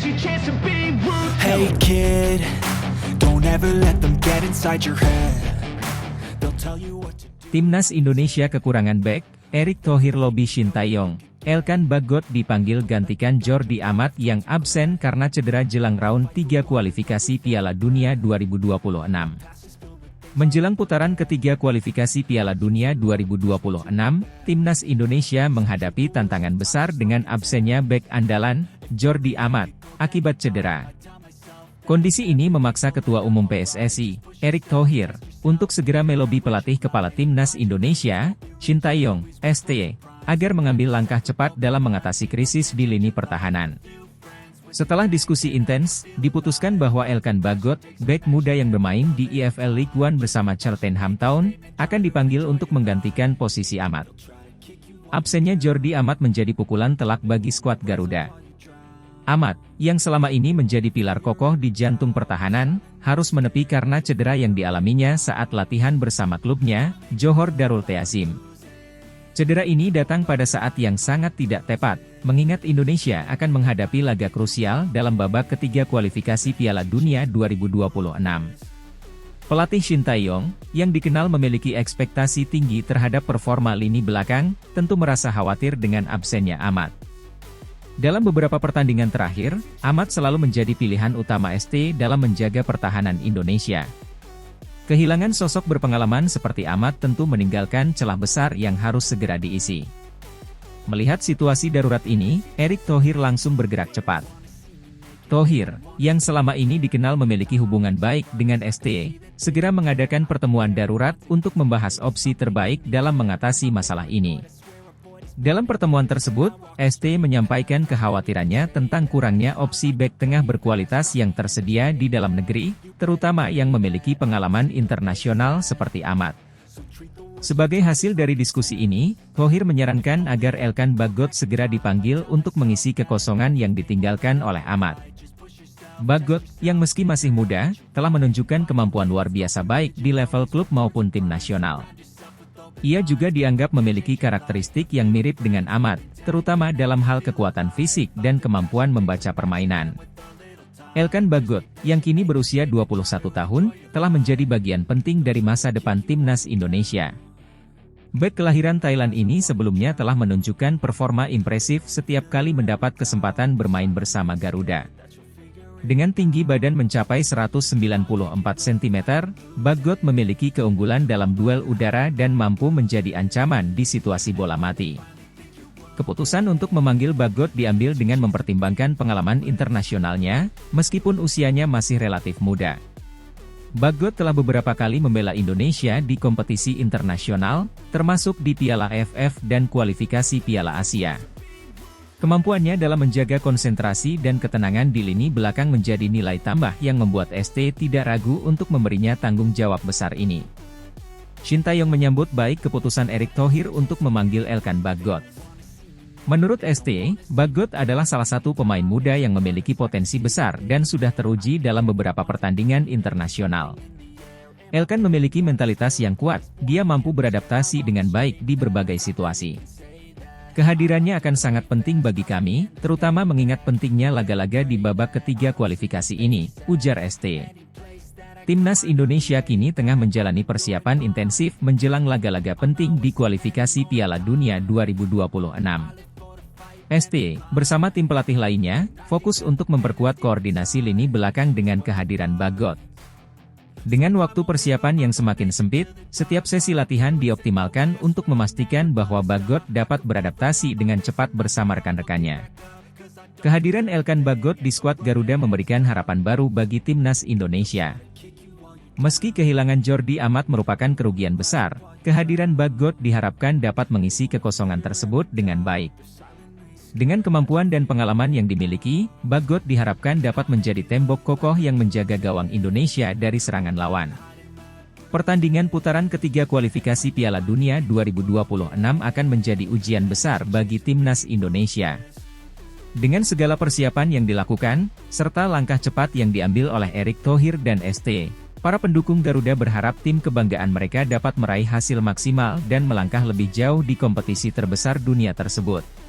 your chance to be ruthless. Hey kid, don't ever let them get inside your head. They'll tell you what to do. Timnas Indonesia kekurangan bek, Erick Thohir lobi Shin Tae-yong. Elkan Bagot dipanggil gantikan Jordi Amat yang absen karena cedera jelang round 3 kualifikasi Piala Dunia 2026. Menjelang putaran ketiga kualifikasi Piala Dunia 2026, Timnas Indonesia menghadapi tantangan besar dengan absennya bek andalan, Jordi Amat, akibat cedera. Kondisi ini memaksa Ketua Umum PSSI, Erick Thohir, untuk segera melobi pelatih kepala Timnas Indonesia, Shin Tae-yong, ST, agar mengambil langkah cepat dalam mengatasi krisis di lini pertahanan. Setelah diskusi intens, diputuskan bahwa Elkan Bagot, bek muda yang bermain di EFL League One bersama Cheltenham Town, akan dipanggil untuk menggantikan posisi Amat. Absennya Jordi Amat menjadi pukulan telak bagi skuad Garuda. Amat, yang selama ini menjadi pilar kokoh di jantung pertahanan, harus menepi karena cedera yang dialaminya saat latihan bersama klubnya, Johor Darul Ta'zim. Cedera ini datang pada saat yang sangat tidak tepat, mengingat Indonesia akan menghadapi laga krusial dalam babak ketiga kualifikasi Piala Dunia 2026. Pelatih Shin Tae-yong, yang dikenal memiliki ekspektasi tinggi terhadap performa lini belakang, tentu merasa khawatir dengan absennya Amat. Dalam beberapa pertandingan terakhir, Amat selalu menjadi pilihan utama ST dalam menjaga pertahanan Indonesia. Kehilangan sosok berpengalaman seperti Amat tentu meninggalkan celah besar yang harus segera diisi. Melihat situasi darurat ini, Erick Thohir langsung bergerak cepat. Thohir, yang selama ini dikenal memiliki hubungan baik dengan ST, segera mengadakan pertemuan darurat untuk membahas opsi terbaik dalam mengatasi masalah ini. Dalam pertemuan tersebut, ST menyampaikan kekhawatirannya tentang kurangnya opsi bek tengah berkualitas yang tersedia di dalam negeri, terutama yang memiliki pengalaman internasional seperti Amat. Sebagai hasil dari diskusi ini, Thohir menyarankan agar Elkan Bagot segera dipanggil untuk mengisi kekosongan yang ditinggalkan oleh Amat. Bagot, yang meski masih muda, telah menunjukkan kemampuan luar biasa baik di level klub maupun tim nasional. Ia juga dianggap memiliki karakteristik yang mirip dengan Amat, terutama dalam hal kekuatan fisik dan kemampuan membaca permainan. Elkan Bagot, yang kini berusia 21 tahun, telah menjadi bagian penting dari masa depan Timnas Indonesia. Bek kelahiran Thailand ini sebelumnya telah menunjukkan performa impresif setiap kali mendapat kesempatan bermain bersama Garuda. Dengan tinggi badan mencapai 194 cm, Bagot memiliki keunggulan dalam duel udara dan mampu menjadi ancaman di situasi bola mati. Keputusan untuk memanggil Bagot diambil dengan mempertimbangkan pengalaman internasionalnya, meskipun usianya masih relatif muda. Bagot telah beberapa kali membela Indonesia di kompetisi internasional, termasuk di Piala AFF dan kualifikasi Piala Asia. Kemampuannya dalam menjaga konsentrasi dan ketenangan di lini belakang menjadi nilai tambah yang membuat ST tidak ragu untuk memberinya tanggung jawab besar ini. Shin Tae-yong menyambut baik keputusan Erick Thohir untuk memanggil Elkan Bagot. Menurut ST, Bagot adalah salah satu pemain muda yang memiliki potensi besar dan sudah teruji dalam beberapa pertandingan internasional. Elkan memiliki mentalitas yang kuat, dia mampu beradaptasi dengan baik di berbagai situasi. Kehadirannya akan sangat penting bagi kami, terutama mengingat pentingnya laga-laga di babak ketiga kualifikasi ini, ujar ST. Timnas Indonesia kini tengah menjalani persiapan intensif menjelang laga-laga penting di kualifikasi Piala Dunia 2026. ST, bersama tim pelatih lainnya, fokus untuk memperkuat koordinasi lini belakang dengan kehadiran Bagot. Dengan waktu persiapan yang semakin sempit, setiap sesi latihan dioptimalkan untuk memastikan bahwa Bagot dapat beradaptasi dengan cepat bersama rekan-rekannya. Kehadiran Elkan Bagot di skuad Garuda memberikan harapan baru bagi Timnas Indonesia. Meski kehilangan Jordi Amat merupakan kerugian besar, kehadiran Bagot diharapkan dapat mengisi kekosongan tersebut dengan baik. Dengan kemampuan dan pengalaman yang dimiliki, Bagot diharapkan dapat menjadi tembok kokoh yang menjaga gawang Indonesia dari serangan lawan. Pertandingan putaran ketiga kualifikasi Piala Dunia 2026 akan menjadi ujian besar bagi Timnas Indonesia. Dengan segala persiapan yang dilakukan, serta langkah cepat yang diambil oleh Erick Thohir dan ST, para pendukung Garuda berharap tim kebanggaan mereka dapat meraih hasil maksimal dan melangkah lebih jauh di kompetisi terbesar dunia tersebut.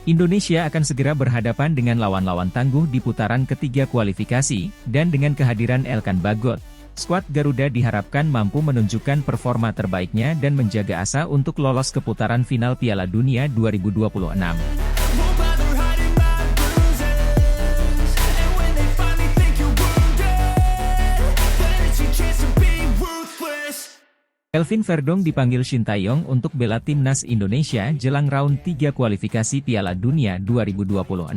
Indonesia akan segera berhadapan dengan lawan-lawan tangguh di putaran ketiga kualifikasi, dan dengan kehadiran Elkan Bagot, skuad Garuda diharapkan mampu menunjukkan performa terbaiknya dan menjaga asa untuk lolos ke putaran final Piala Dunia 2026. Won't bother hiding my bruises. And when they finally think you're wounded, then it's your chance to be ruthless. Kelvin Verdong dipanggil Shin Tae-yong untuk bela timnas Indonesia jelang round 3 kualifikasi Piala Dunia 2026.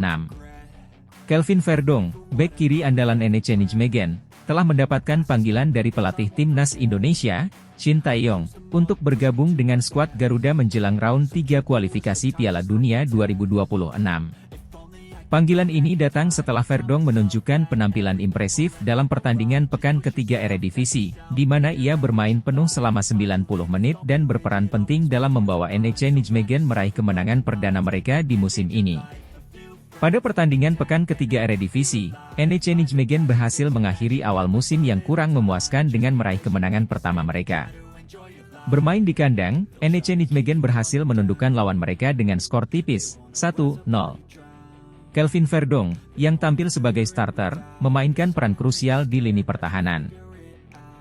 Kelvin Verdong, bek kiri andalan NEC Nijmegen, telah mendapatkan panggilan dari pelatih timnas Indonesia, Shin Tae-yong, untuk bergabung dengan skuad Garuda menjelang round 3 kualifikasi Piala Dunia 2026. Panggilan ini datang setelah Verdong menunjukkan penampilan impresif dalam pertandingan pekan ketiga Eredivisie, di mana ia bermain penuh selama 90 menit dan berperan penting dalam membawa NEC Nijmegen meraih kemenangan perdana mereka di musim ini. Pada pertandingan pekan ketiga Eredivisie, NEC Nijmegen berhasil mengakhiri awal musim yang kurang memuaskan dengan meraih kemenangan pertama mereka. Bermain di kandang, NEC Nijmegen berhasil menundukkan lawan mereka dengan skor tipis, 1-0. Kelvin Verdong, yang tampil sebagai starter, memainkan peran krusial di lini pertahanan.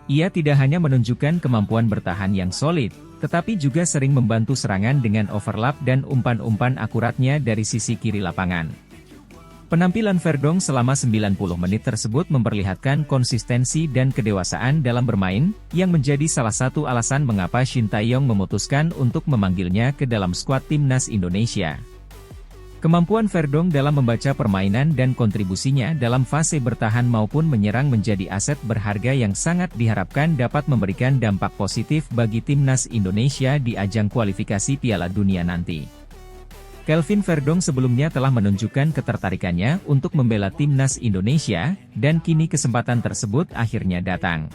Ia tidak hanya menunjukkan kemampuan bertahan yang solid, tetapi juga sering membantu serangan dengan overlap dan umpan-umpan akuratnya dari sisi kiri lapangan. Penampilan Verdong selama 90 menit tersebut memperlihatkan konsistensi dan kedewasaan dalam bermain, yang menjadi salah satu alasan mengapa Shin Tae-yong memutuskan untuk memanggilnya ke dalam skuad timnas Indonesia. Kemampuan Verdong dalam membaca permainan dan kontribusinya dalam fase bertahan maupun menyerang menjadi aset berharga yang sangat diharapkan dapat memberikan dampak positif bagi timnas Indonesia di ajang kualifikasi Piala Dunia nanti. Kelvin Verdong sebelumnya telah menunjukkan ketertarikannya untuk membela timnas Indonesia, dan kini kesempatan tersebut akhirnya datang.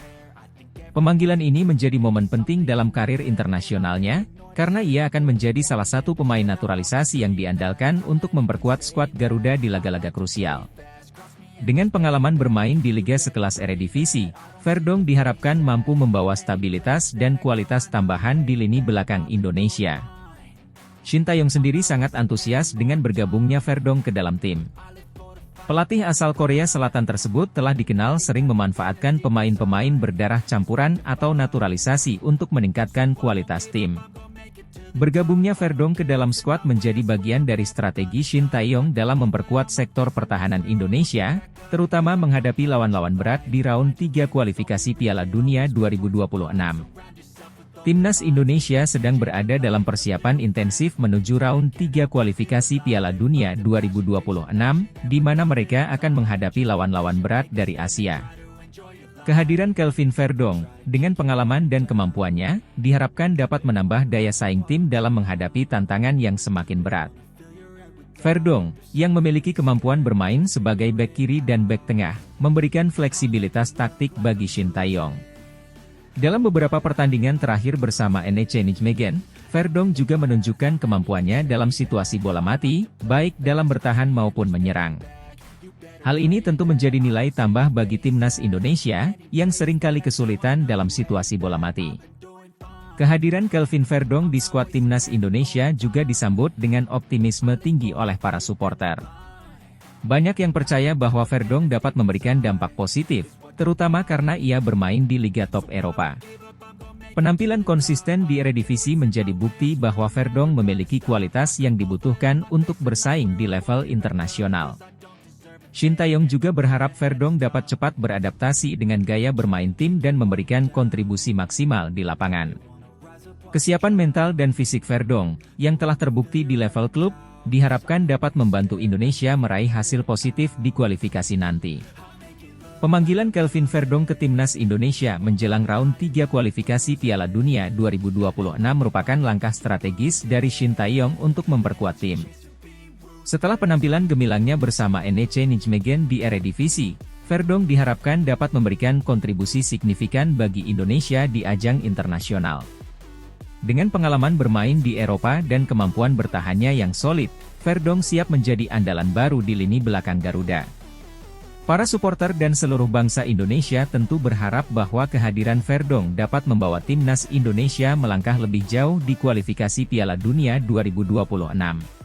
Pemanggilan ini menjadi momen penting dalam karir internasionalnya, karena ia akan menjadi salah satu pemain naturalisasi yang diandalkan untuk memperkuat skuad Garuda di laga-laga krusial. Dengan pengalaman bermain di liga sekelas Eredivisie, Verdong diharapkan mampu membawa stabilitas dan kualitas tambahan di lini belakang Indonesia. Shin Tae-yong sendiri sangat antusias dengan bergabungnya Verdong ke dalam tim. Pelatih asal Korea Selatan tersebut telah dikenal sering memanfaatkan pemain-pemain berdarah campuran atau naturalisasi untuk meningkatkan kualitas tim. Bergabungnya Verdong ke dalam skuad menjadi bagian dari strategi Shin Tae-yong dalam memperkuat sektor pertahanan Indonesia, terutama menghadapi lawan-lawan berat di round 3 kualifikasi Piala Dunia 2026. Timnas Indonesia sedang berada dalam persiapan intensif menuju round 3 kualifikasi Piala Dunia 2026, di mana mereka akan menghadapi lawan-lawan berat dari Asia. Kehadiran Kelvin Verdong, dengan pengalaman dan kemampuannya, diharapkan dapat menambah daya saing tim dalam menghadapi tantangan yang semakin berat. Verdong, yang memiliki kemampuan bermain sebagai bek kiri dan bek tengah, memberikan fleksibilitas taktik bagi Shin Tae-yong. Dalam beberapa pertandingan terakhir bersama NEC Nijmegen, Verdong juga menunjukkan kemampuannya dalam situasi bola mati, baik dalam bertahan maupun menyerang. Hal ini tentu menjadi nilai tambah bagi timnas Indonesia, yang seringkali kesulitan dalam situasi bola mati. Kehadiran Kelvin Verdong di skuad timnas Indonesia juga disambut dengan optimisme tinggi oleh para supporter. Banyak yang percaya bahwa Verdong dapat memberikan dampak positif, terutama karena ia bermain di liga top Eropa. Penampilan konsisten di Eredivisie menjadi bukti bahwa Verdong memiliki kualitas yang dibutuhkan untuk bersaing di level internasional. Shin Tae-yong juga berharap Verdong dapat cepat beradaptasi dengan gaya bermain tim dan memberikan kontribusi maksimal di lapangan. Kesiapan mental dan fisik Verdong, yang telah terbukti di level klub, diharapkan dapat membantu Indonesia meraih hasil positif di kualifikasi nanti. Pemanggilan Kelvin Verdong ke timnas Indonesia menjelang round 3 kualifikasi Piala Dunia 2026 merupakan langkah strategis dari Shin Tae-yong untuk memperkuat tim. Setelah penampilan gemilangnya bersama NEC Nijmegen di Eredivisie, Verdong diharapkan dapat memberikan kontribusi signifikan bagi Indonesia di ajang internasional. Dengan pengalaman bermain di Eropa dan kemampuan bertahannya yang solid, Verdong siap menjadi andalan baru di lini belakang Garuda. Para supporter dan seluruh bangsa Indonesia tentu berharap bahwa kehadiran Verdong dapat membawa timnas Indonesia melangkah lebih jauh di kualifikasi Piala Dunia 2026.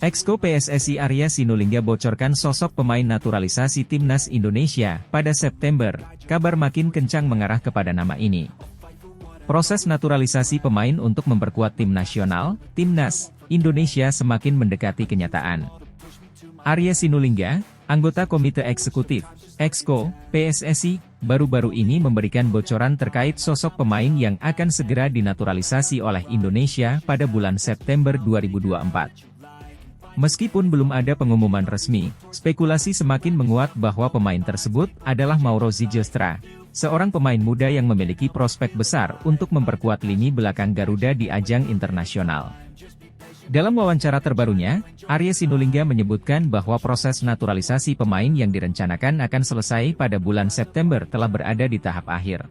Exco PSSI Arya Sinulinga bocorkan sosok pemain naturalisasi Timnas Indonesia pada September. Kabar makin kencang mengarah kepada nama ini. Proses naturalisasi pemain untuk memperkuat tim nasional, Timnas Indonesia semakin mendekati kenyataan. Arya Sinulinga, anggota Komite Eksekutif Exco PSSI, baru-baru ini memberikan bocoran terkait sosok pemain yang akan segera dinaturalisasi oleh Indonesia pada bulan September 2024. Meskipun belum ada pengumuman resmi, spekulasi semakin menguat bahwa pemain tersebut adalah Mauro Zylstra, seorang pemain muda yang memiliki prospek besar untuk memperkuat lini belakang Garuda di ajang internasional. Dalam wawancara terbarunya, Arya Sinulinga menyebutkan bahwa proses naturalisasi pemain yang direncanakan akan selesai pada bulan September telah berada di tahap akhir.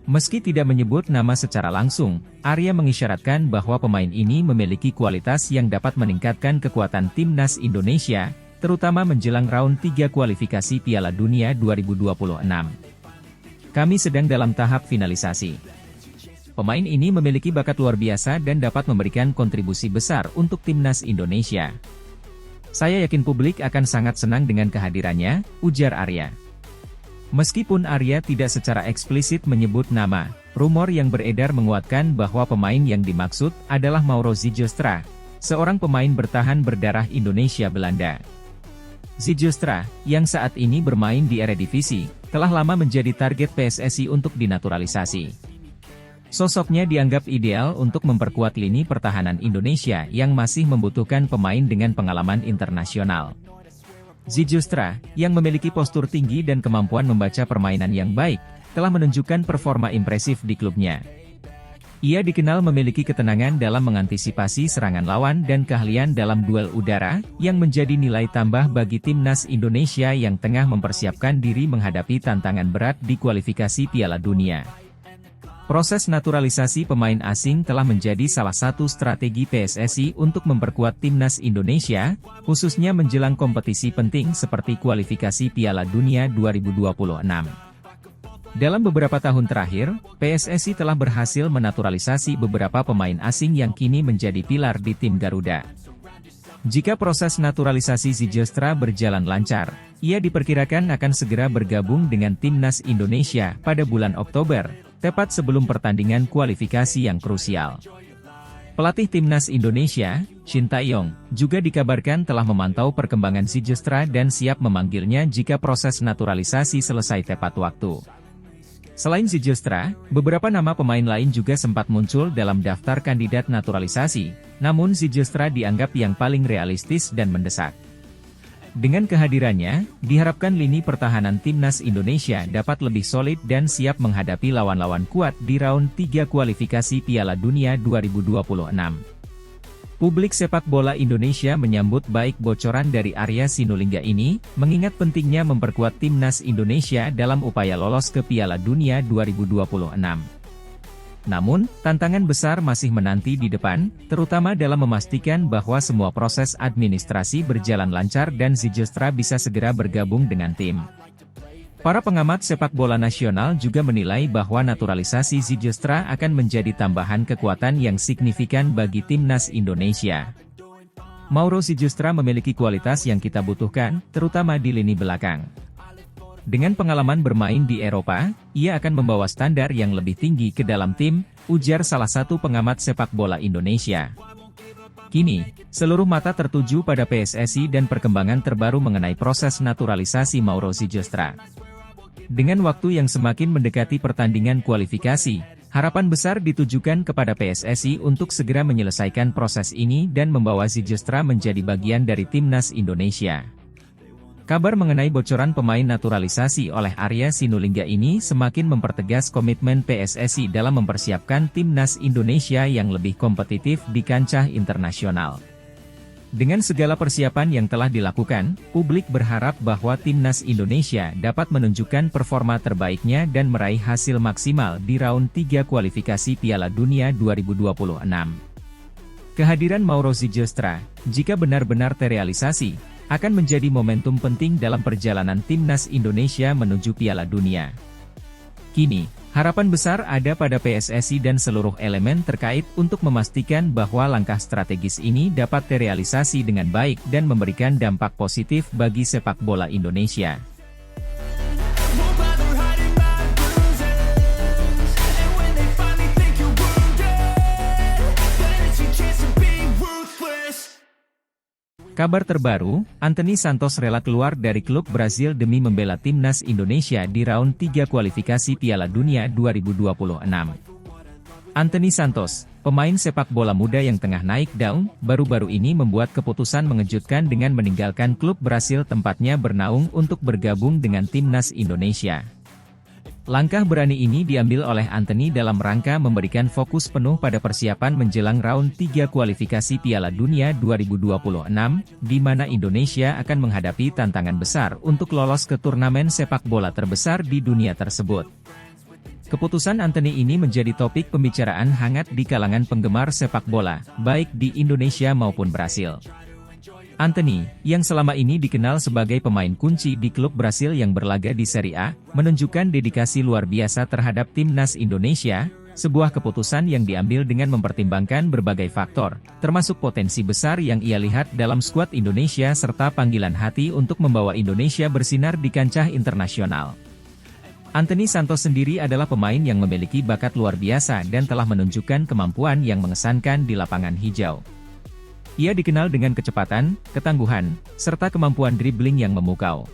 Meski tidak menyebut nama secara langsung, Arya mengisyaratkan bahwa pemain ini memiliki kualitas yang dapat meningkatkan kekuatan Timnas Indonesia, terutama menjelang round 3 kualifikasi Piala Dunia 2026. Kami sedang dalam tahap finalisasi. Pemain ini memiliki bakat luar biasa dan dapat memberikan kontribusi besar untuk Timnas Indonesia. Saya yakin publik akan sangat senang dengan kehadirannya, ujar Arya. Meskipun Arya tidak secara eksplisit menyebut nama, rumor yang beredar menguatkan bahwa pemain yang dimaksud adalah Mauro Zylstra, seorang pemain bertahan berdarah Indonesia Belanda. Zylstra, yang saat ini bermain di Eredivisie, telah lama menjadi target PSSI untuk dinaturalisasi. Sosoknya dianggap ideal untuk memperkuat lini pertahanan Indonesia yang masih membutuhkan pemain dengan pengalaman internasional. Zylstra, yang memiliki postur tinggi dan kemampuan membaca permainan yang baik, telah menunjukkan performa impresif di klubnya. Ia dikenal memiliki ketenangan dalam mengantisipasi serangan lawan dan keahlian dalam duel udara, yang menjadi nilai tambah bagi Timnas Indonesia yang tengah mempersiapkan diri menghadapi tantangan berat di kualifikasi Piala Dunia. Proses naturalisasi pemain asing telah menjadi salah satu strategi PSSI untuk memperkuat Timnas Indonesia, khususnya menjelang kompetisi penting seperti kualifikasi Piala Dunia 2026. Dalam beberapa tahun terakhir, PSSI telah berhasil menaturalisasi beberapa pemain asing yang kini menjadi pilar di tim Garuda. Jika proses naturalisasi Zylstra berjalan lancar, ia diperkirakan akan segera bergabung dengan Timnas Indonesia pada bulan Oktober, tepat sebelum pertandingan kualifikasi yang krusial. Pelatih Timnas Indonesia, Shin Tae-yong, juga dikabarkan telah memantau perkembangan Zylstra dan siap memanggilnya jika proses naturalisasi selesai tepat waktu. Selain Zylstra, beberapa nama pemain lain juga sempat muncul dalam daftar kandidat naturalisasi, namun Zylstra dianggap yang paling realistis dan mendesak. Dengan kehadirannya, diharapkan lini pertahanan Timnas Indonesia dapat lebih solid dan siap menghadapi lawan-lawan kuat di round 3 kualifikasi Piala Dunia 2026. Publik sepak bola Indonesia menyambut baik bocoran dari Arya Sinulinga ini, mengingat pentingnya memperkuat Timnas Indonesia dalam upaya lolos ke Piala Dunia 2026. Namun, tantangan besar masih menanti di depan, terutama dalam memastikan bahwa semua proses administrasi berjalan lancar dan Zylstra bisa segera bergabung dengan tim. Para pengamat sepak bola nasional juga menilai bahwa naturalisasi Zylstra akan menjadi tambahan kekuatan yang signifikan bagi Timnas Indonesia. Mauro Zylstra memiliki kualitas yang kita butuhkan, terutama di lini belakang. Dengan pengalaman bermain di Eropa, ia akan membawa standar yang lebih tinggi ke dalam tim, ujar salah satu pengamat sepak bola Indonesia. Kini, seluruh mata tertuju pada PSSI dan perkembangan terbaru mengenai proses naturalisasi Mauro Zylstra. Dengan waktu yang semakin mendekati pertandingan kualifikasi, harapan besar ditujukan kepada PSSI untuk segera menyelesaikan proses ini dan membawa Zylstra menjadi bagian dari Timnas Indonesia. Kabar mengenai bocoran pemain naturalisasi oleh Arya Sinulinga ini semakin mempertegas komitmen PSSI dalam mempersiapkan Timnas Indonesia yang lebih kompetitif di kancah internasional. Dengan segala persiapan yang telah dilakukan, publik berharap bahwa Timnas Indonesia dapat menunjukkan performa terbaiknya dan meraih hasil maksimal di round 3 kualifikasi Piala Dunia 2026. Kehadiran Mauro Zylstra, jika benar-benar terrealisasi, akan menjadi momentum penting dalam perjalanan Timnas Indonesia menuju Piala Dunia. Kini, harapan besar ada pada PSSI dan seluruh elemen terkait untuk memastikan bahwa langkah strategis ini dapat terrealisasi dengan baik dan memberikan dampak positif bagi sepak bola Indonesia. Won't bother hiding my bruises. And when they finally think you're wounded, then it's your chance to be ruthless. Kabar terbaru, Anthony Santos rela keluar dari klub Brasil demi membela timnas Indonesia di round 3 kualifikasi Piala Dunia 2026. Anthony Santos, pemain sepak bola muda yang tengah naik daun, baru-baru ini membuat keputusan mengejutkan dengan meninggalkan klub Brasil tempatnya bernaung untuk bergabung dengan timnas Indonesia. Langkah berani ini diambil oleh Anthony dalam rangka memberikan fokus penuh pada persiapan menjelang round 3 kualifikasi Piala Dunia 2026, di mana Indonesia akan menghadapi tantangan besar untuk lolos ke turnamen sepak bola terbesar di dunia tersebut. Keputusan Anthony ini menjadi topik pembicaraan hangat di kalangan penggemar sepak bola, baik di Indonesia maupun Brasil. Anthony, yang selama ini dikenal sebagai pemain kunci di klub Brasil yang berlaga di Serie A, menunjukkan dedikasi luar biasa terhadap timnas Indonesia, sebuah keputusan yang diambil dengan mempertimbangkan berbagai faktor, termasuk potensi besar yang ia lihat dalam skuad Indonesia serta panggilan hati untuk membawa Indonesia bersinar di kancah internasional. Anthony Santos sendiri adalah pemain yang memiliki bakat luar biasa dan telah menunjukkan kemampuan yang mengesankan di lapangan hijau. Ia dikenal dengan kecepatan, ketangguhan, serta kemampuan dribbling yang memukau.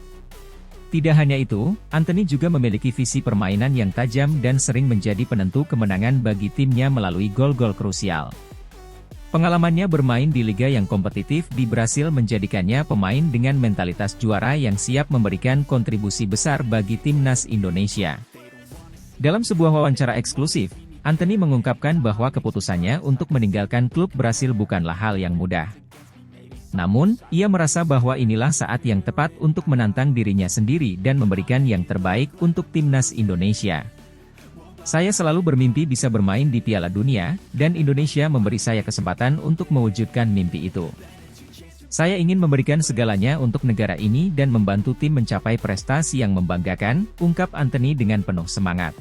Tidak hanya itu, Anthony juga memiliki visi permainan yang tajam dan sering menjadi penentu kemenangan bagi timnya melalui gol-gol krusial. Pengalamannya bermain di liga yang kompetitif di Brasil menjadikannya pemain dengan mentalitas juara yang siap memberikan kontribusi besar bagi timnas Indonesia. Dalam sebuah wawancara eksklusif, Anthony mengungkapkan bahwa keputusannya untuk meninggalkan klub Brasil bukanlah hal yang mudah. Namun, ia merasa bahwa inilah saat yang tepat untuk menantang dirinya sendiri dan memberikan yang terbaik untuk timnas Indonesia. Saya selalu bermimpi bisa bermain di Piala Dunia, dan Indonesia memberi saya kesempatan untuk mewujudkan mimpi itu. Saya ingin memberikan segalanya untuk negara ini dan membantu tim mencapai prestasi yang membanggakan, ungkap Anthony dengan penuh semangat.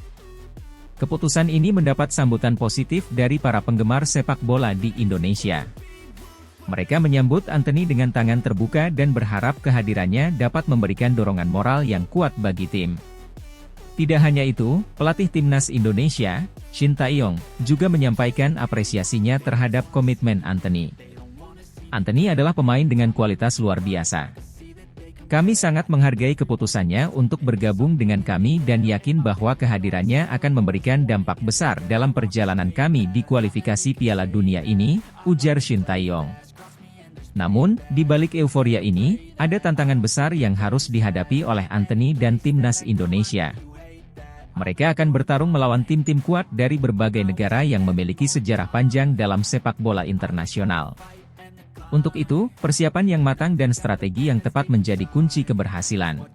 Keputusan ini mendapat sambutan positif dari para penggemar sepak bola di Indonesia. Mereka menyambut Anthony dengan tangan terbuka dan berharap kehadirannya dapat memberikan dorongan moral yang kuat bagi tim. Tidak hanya itu, pelatih timnas Indonesia, Shin Tae-yong, juga menyampaikan apresiasinya terhadap komitmen Anthony. Anthony adalah pemain dengan kualitas luar biasa. Kami sangat menghargai keputusannya untuk bergabung dengan kami dan yakin bahwa kehadirannya akan memberikan dampak besar dalam perjalanan kami di kualifikasi Piala Dunia ini, ujar Shin Tae-yong. Namun, di balik euforia ini, ada tantangan besar yang harus dihadapi oleh Anthony dan timnas Indonesia. Mereka akan bertarung melawan tim-tim kuat dari berbagai negara yang memiliki sejarah panjang dalam sepak bola internasional. Untuk itu, persiapan yang matang dan strategi yang tepat menjadi kunci keberhasilan.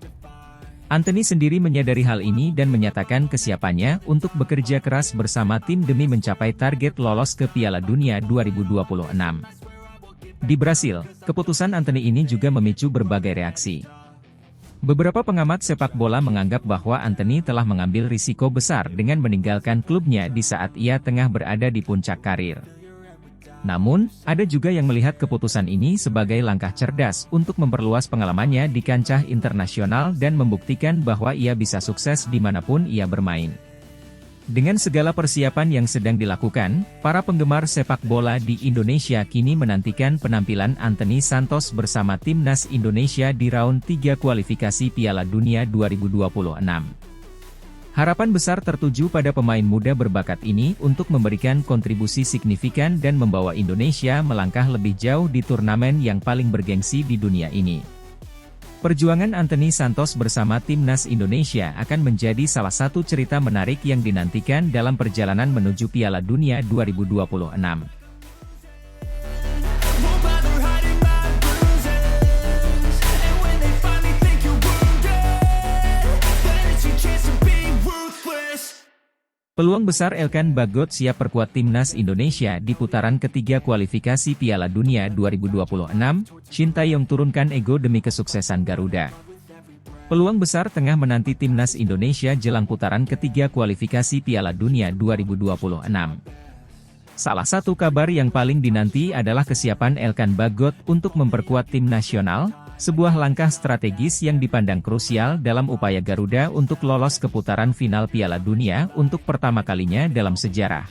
Anthony sendiri menyadari hal ini dan menyatakan kesiapannya untuk bekerja keras bersama tim demi mencapai target lolos ke Piala Dunia 2026. Di Brasil, keputusan Anthony ini juga memicu berbagai reaksi. Beberapa pengamat sepak bola menganggap bahwa Anthony telah mengambil risiko besar dengan meninggalkan klubnya di saat ia tengah berada di puncak karir. Namun, ada juga yang melihat keputusan ini sebagai langkah cerdas untuk memperluas pengalamannya di kancah internasional dan membuktikan bahwa ia bisa sukses dimanapun ia bermain. Dengan segala persiapan yang sedang dilakukan, para penggemar sepak bola di Indonesia kini menantikan penampilan Anthony Santos bersama timnas Indonesia di round 3 kualifikasi Piala Dunia 2026. Harapan besar tertuju pada pemain muda berbakat ini untuk memberikan kontribusi signifikan dan membawa Indonesia melangkah lebih jauh di turnamen yang paling bergengsi di dunia ini. Perjuangan Anthony Santos bersama timnas Indonesia akan menjadi salah satu cerita menarik yang dinantikan dalam perjalanan menuju Piala Dunia 2026. Won't bother hiding my bruises. And when they finally think you're wounded, then it's your chance to be ruthless. Peluang besar Elkan Bagot siap perkuat timnas Indonesia di putaran ketiga kualifikasi Piala Dunia 2026, Shin Tae-yong turunkan ego demi kesuksesan Garuda. Peluang besar tengah menanti timnas Indonesia jelang putaran ketiga kualifikasi Piala Dunia 2026. Salah satu kabar yang paling dinanti adalah kesiapan Elkan Bagot untuk memperkuat tim nasional, sebuah langkah strategis yang dipandang krusial dalam upaya Garuda untuk lolos ke putaran final Piala Dunia untuk pertama kalinya dalam sejarah.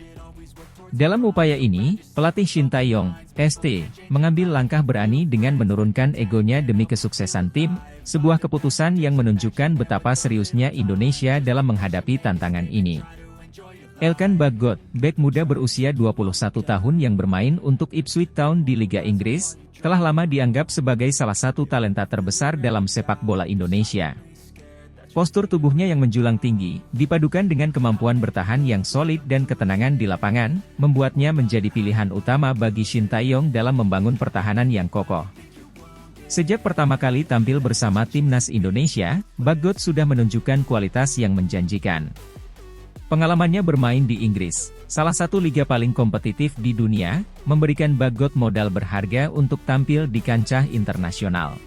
Dalam upaya ini, pelatih Shin Tae-yong, ST, mengambil langkah berani dengan menurunkan egonya demi kesuksesan tim, sebuah keputusan yang menunjukkan betapa seriusnya Indonesia dalam menghadapi tantangan ini. Elkan Bagot, bek muda berusia 21 tahun yang bermain untuk Ipswich Town di Liga Inggris, telah lama dianggap sebagai salah satu talenta terbesar dalam sepak bola Indonesia. Postur tubuhnya yang menjulang tinggi, dipadukan dengan kemampuan bertahan yang solid dan ketenangan di lapangan, membuatnya menjadi pilihan utama bagi Shin Tae-yong dalam membangun pertahanan yang kokoh. Sejak pertama kali tampil bersama timnas Indonesia, Bagot sudah menunjukkan kualitas yang menjanjikan. Pengalamannya bermain di Inggris, salah satu liga paling kompetitif di dunia, memberikan Bagot modal berharga untuk tampil di kancah internasional.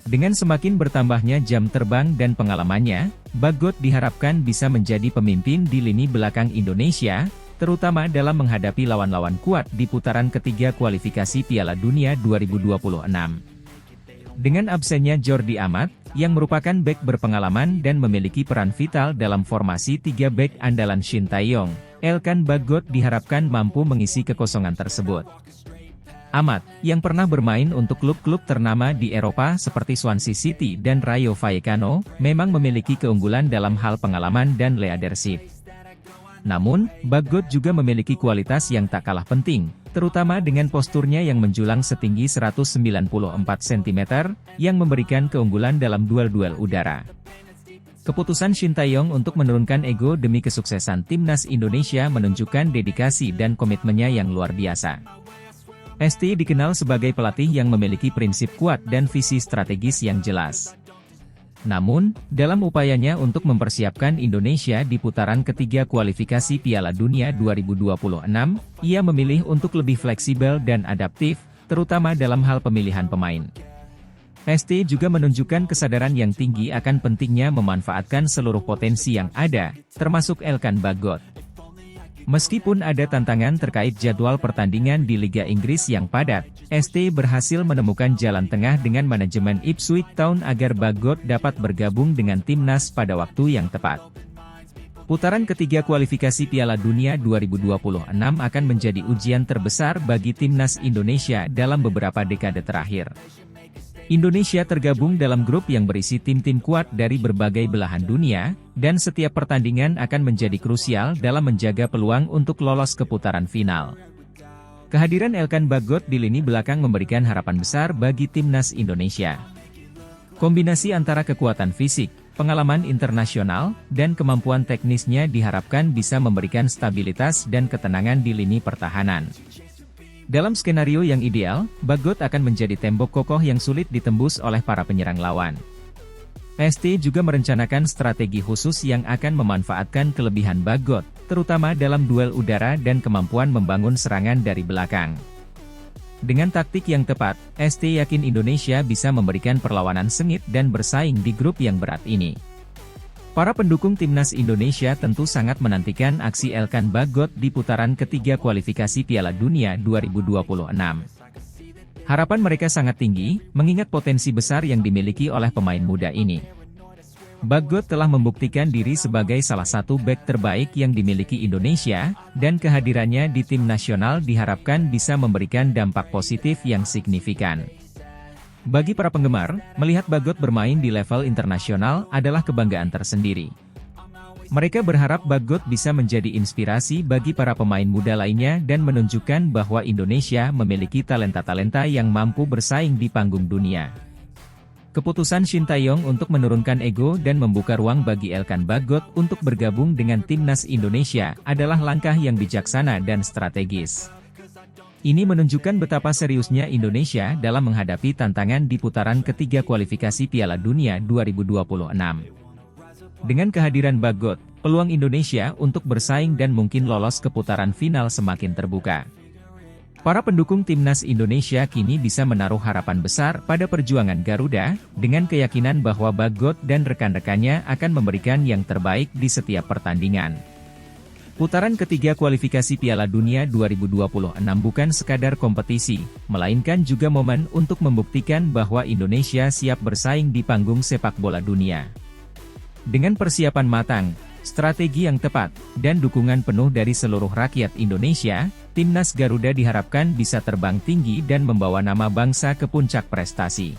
Dengan semakin bertambahnya jam terbang dan pengalamannya, Bagot diharapkan bisa menjadi pemimpin di lini belakang Indonesia, terutama dalam menghadapi lawan-lawan kuat di putaran ketiga kualifikasi Piala Dunia 2026. Dengan absennya Jordi Amat, yang merupakan bek berpengalaman dan memiliki peran vital dalam formasi 3 bek andalan Shin Tae-yong, Elkan Bagot diharapkan mampu mengisi kekosongan tersebut. Amat, yang pernah bermain untuk klub-klub ternama di Eropa seperti Swansea City dan Rayo Vallecano, memang memiliki keunggulan dalam hal pengalaman dan leadership. Namun, Bagot juga memiliki kualitas yang tak kalah penting, terutama dengan posturnya yang menjulang setinggi 194 cm, yang memberikan keunggulan dalam duel-duel udara. Keputusan Shin Tae-yong untuk menurunkan ego demi kesuksesan timnas Indonesia menunjukkan dedikasi dan komitmennya yang luar biasa. ST dikenal sebagai pelatih yang memiliki prinsip kuat dan visi strategis yang jelas. Namun, dalam upayanya untuk mempersiapkan Indonesia di putaran ketiga kualifikasi Piala Dunia 2026, ia memilih untuk lebih fleksibel dan adaptif, terutama dalam hal pemilihan pemain. ST juga menunjukkan kesadaran yang tinggi akan pentingnya memanfaatkan seluruh potensi yang ada, termasuk Elkan Bagot. Meskipun ada tantangan terkait jadwal pertandingan di Liga Inggris yang padat, ST berhasil menemukan jalan tengah dengan manajemen Ipswich Town agar Bagot dapat bergabung dengan timnas pada waktu yang tepat. Putaran ketiga kualifikasi Piala Dunia 2026 akan menjadi ujian terbesar bagi timnas Indonesia dalam beberapa dekade terakhir. Indonesia tergabung dalam grup yang berisi tim-tim kuat dari berbagai belahan dunia, dan setiap pertandingan akan menjadi krusial dalam menjaga peluang untuk lolos ke putaran final. Kehadiran Elkan Bagot di lini belakang memberikan harapan besar bagi timnas Indonesia. Kombinasi antara kekuatan fisik, pengalaman internasional, dan kemampuan teknisnya diharapkan bisa memberikan stabilitas dan ketenangan di lini pertahanan. Dalam skenario yang ideal, Bagot akan menjadi tembok kokoh yang sulit ditembus oleh para penyerang lawan. ST juga merencanakan strategi khusus yang akan memanfaatkan kelebihan Bagot, terutama dalam duel udara dan kemampuan membangun serangan dari belakang. Dengan taktik yang tepat, ST yakin Indonesia bisa memberikan perlawanan sengit dan bersaing di grup yang berat ini. Para pendukung timnas Indonesia tentu sangat menantikan aksi Elkan Bagot di putaran ketiga kualifikasi Piala Dunia 2026. Harapan mereka sangat tinggi, mengingat potensi besar yang dimiliki oleh pemain muda ini. Bagot telah membuktikan diri sebagai salah satu bek terbaik yang dimiliki Indonesia, dan kehadirannya di tim nasional diharapkan bisa memberikan dampak positif yang signifikan. Bagi para penggemar, melihat Bagot bermain di level internasional adalah kebanggaan tersendiri. Mereka berharap Bagot bisa menjadi inspirasi bagi para pemain muda lainnya dan menunjukkan bahwa Indonesia memiliki talenta-talenta yang mampu bersaing di panggung dunia. Keputusan Shin Tae-yong untuk menurunkan ego dan membuka ruang bagi Elkan Bagot untuk bergabung dengan timnas Indonesia adalah langkah yang bijaksana dan strategis. Ini menunjukkan betapa seriusnya Indonesia dalam menghadapi tantangan di putaran ketiga kualifikasi Piala Dunia 2026. Dengan kehadiran Bagot, peluang Indonesia untuk bersaing dan mungkin lolos ke putaran final semakin terbuka. Para pendukung timnas Indonesia kini bisa menaruh harapan besar pada perjuangan Garuda, dengan keyakinan bahwa Bagot dan rekan-rekannya akan memberikan yang terbaik di setiap pertandingan. Putaran ketiga kualifikasi Piala Dunia 2026 bukan sekadar kompetisi, melainkan juga momen untuk membuktikan bahwa Indonesia siap bersaing di panggung sepak bola dunia. Dengan persiapan matang, strategi yang tepat, dan dukungan penuh dari seluruh rakyat Indonesia, timnas Garuda diharapkan bisa terbang tinggi dan membawa nama bangsa ke puncak prestasi.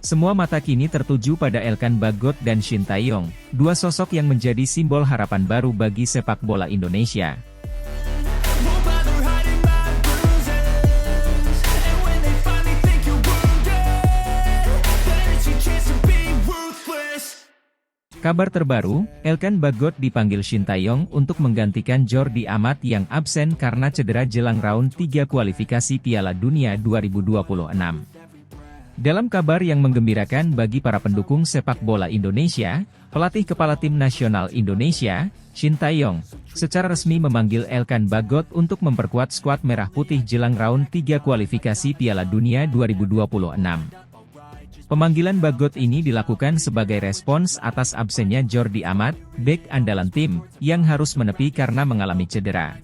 Semua mata kini tertuju pada Elkan Bagot dan Shin Tae-yong, dua sosok yang menjadi simbol harapan baru bagi sepak bola Indonesia. Won't bother hiding my bruises. And when they finally think you're wounded, then it's your chance to be ruthless. Kabar terbaru, Elkan Bagot dipanggil Shin Tae-yong untuk menggantikan Jordi Amat yang absen karena cedera jelang round 3 kualifikasi Piala Dunia 2026. Dalam kabar yang menggembirakan bagi para pendukung sepak bola Indonesia, pelatih kepala tim nasional Indonesia, Shin Tae-yong, secara resmi memanggil Elkan Bagot untuk memperkuat skuad merah putih jelang round 3 kualifikasi Piala Dunia 2026. Pemanggilan Bagot ini dilakukan sebagai respons atas absennya Jordi Amat, bek andalan tim, yang harus menepi karena mengalami cedera.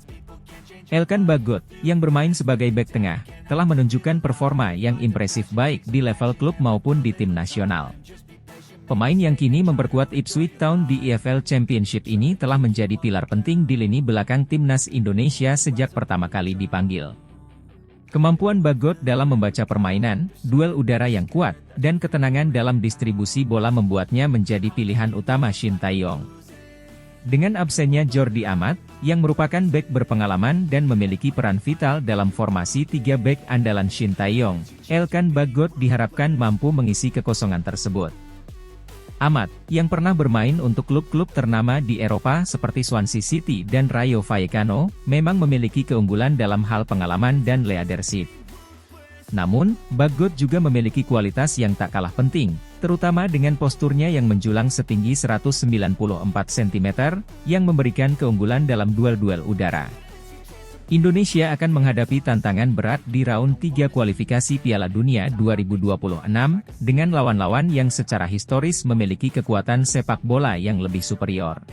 Elkan Bagot, yang bermain sebagai bek tengah, telah menunjukkan performa yang impresif baik di level klub maupun di tim nasional. Pemain yang kini memperkuat Ipswich Town di EFL Championship ini telah menjadi pilar penting di lini belakang timnas Indonesia sejak pertama kali dipanggil. Kemampuan Bagot dalam membaca permainan, duel udara yang kuat, dan ketenangan dalam distribusi bola membuatnya menjadi pilihan utama Shin Tae-yong. Dengan absennya Jordi Amat, yang merupakan bek berpengalaman dan memiliki peran vital dalam formasi 3 bek andalan Shin Tae-yong, Elkan Bagot diharapkan mampu mengisi kekosongan tersebut. Amat, yang pernah bermain untuk klub-klub ternama di Eropa seperti Swansea City dan Rayo Vallecano, memang memiliki keunggulan dalam hal pengalaman dan leadership. Namun, Bagot juga memiliki kualitas yang tak kalah penting, terutama dengan posturnya yang menjulang setinggi 194 cm, yang memberikan keunggulan dalam duel-duel udara. Indonesia akan menghadapi tantangan berat di round 3 kualifikasi Piala Dunia 2026, dengan lawan-lawan yang secara historis memiliki kekuatan sepak bola yang lebih superior.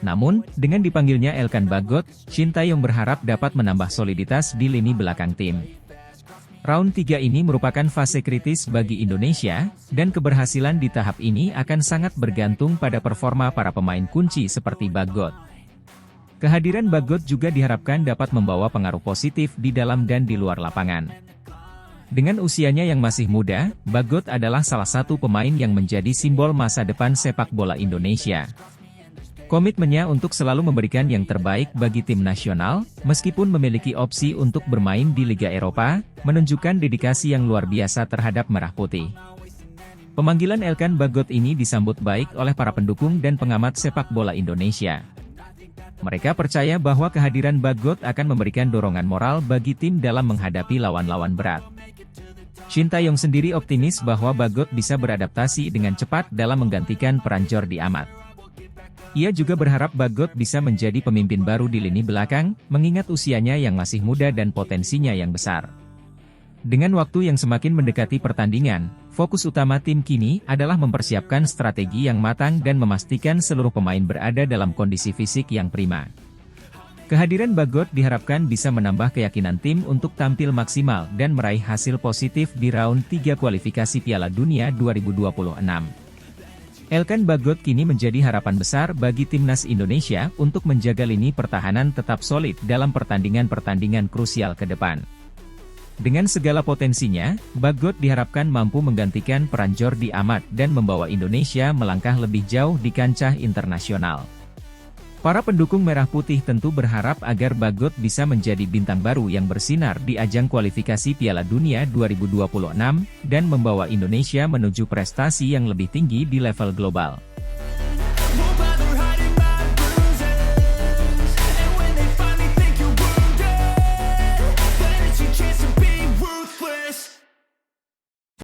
Namun, dengan dipanggilnya Elkan Bagot, Shin Tae-yong berharap dapat menambah soliditas di lini belakang tim. Round 3 ini merupakan fase kritis bagi Indonesia, dan keberhasilan di tahap ini akan sangat bergantung pada performa para pemain kunci seperti Bagot. Kehadiran Bagot juga diharapkan dapat membawa pengaruh positif di dalam dan di luar lapangan. Dengan usianya yang masih muda, Bagot adalah salah satu pemain yang menjadi simbol masa depan sepak bola Indonesia. Komitmennya untuk selalu memberikan yang terbaik bagi tim nasional, meskipun memiliki opsi untuk bermain di Liga Eropa, menunjukkan dedikasi yang luar biasa terhadap Merah Putih. Pemanggilan Elkan Bagot ini disambut baik oleh para pendukung dan pengamat sepak bola Indonesia. Mereka percaya bahwa kehadiran Bagot akan memberikan dorongan moral bagi tim dalam menghadapi lawan-lawan berat. Shin Tae-yong sendiri optimis bahwa Bagot bisa beradaptasi dengan cepat dalam menggantikan peran Jordi Amat. Ia juga berharap Bagot bisa menjadi pemimpin baru di lini belakang, mengingat usianya yang masih muda dan potensinya yang besar. Dengan waktu yang semakin mendekati pertandingan, fokus utama tim kini adalah mempersiapkan strategi yang matang dan memastikan seluruh pemain berada dalam kondisi fisik yang prima. Kehadiran Bagot diharapkan bisa menambah keyakinan tim untuk tampil maksimal dan meraih hasil positif di round 3 kualifikasi Piala Dunia 2026. Elkan Bagot kini menjadi harapan besar bagi timnas Indonesia untuk menjaga lini pertahanan tetap solid dalam pertandingan-pertandingan krusial ke depan. Dengan segala potensinya, Bagot diharapkan mampu menggantikan peran Jordi Amat dan membawa Indonesia melangkah lebih jauh di kancah internasional. Para pendukung Merah Putih tentu berharap agar Bagot bisa menjadi bintang baru yang bersinar di ajang kualifikasi Piala Dunia 2026, dan membawa Indonesia menuju prestasi yang lebih tinggi di level global.